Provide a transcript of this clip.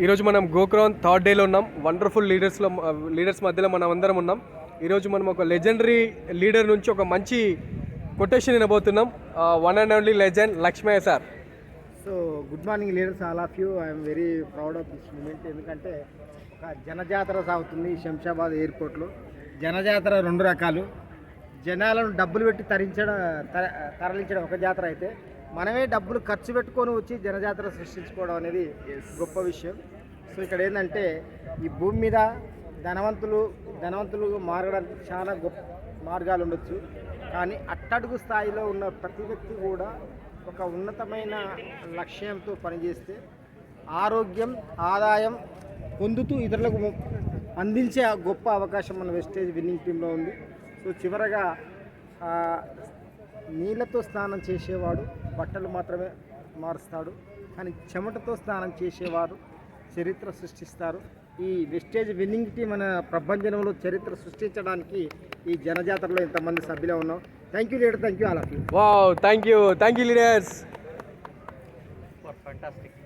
ఈరోజు మనం గోక్రాన్ థర్డ్ డేలో ఉన్నాం. వండర్ఫుల్ లీడర్స్ మధ్యలో మనం అందరం ఉన్నాం. ఈరోజు మనం ఒక లెజెండరీ లీడర్ నుంచి ఒక మంచి కొటేషన్ వినబోతున్నాం. One and only legend Lakshmaiah sir. So good morning leaders, all of you. I'm very proud of this moment. ఎందుకంటే ఒక జనజాతర సాగుతుంది శంషాబాద్ ఎయిర్పోర్ట్లో. జనజాతర రెండు రకాలు. జనాలను డబ్బులు పెట్టి తరలించడం ఒక జాతర అయితే, మనమే డబ్బులు ఖర్చు పెట్టుకొని వచ్చి జనజాతర సృష్టించుకోవడం అనేది గొప్ప విషయం. సో ఇక్కడ ఏంటంటే ఈ భూమి మీద ధనవంతులు మారడానికి చాలా గొప్ప మార్గాలు ఉండొచ్చు. కానీ అట్టడుగు స్థాయిలో ఉన్న ప్రతి వ్యక్తి కూడా ఒక ఉన్నతమైన లక్ష్యంతో పనిచేస్తే ఆరోగ్యం, ఆదాయం పొందుతూ ఇతరులకు అందించే ఆ గొప్ప అవకాశం మన వెస్టేజ్ విన్నింగ్ టీంలో ఉంది. సో చివరగా నీళ్ళతో స్నానం చేసేవాడు బట్టలు మాత్రమే మారుస్తాడు, కానీ చెమటతో స్నానం చేసేవారు చరిత్ర సృష్టిస్తారు. ఈ వెస్టేజ్ విన్నింగ్ టీం మన ప్రపంచంలో చరిత్ర సృష్టించడానికి ఈ జనజాతరలో ఇంతమంది సభ్యులే ఉన్నాం. Thank you leader, thank you all of you. Wow, thank you leaders. For fantastic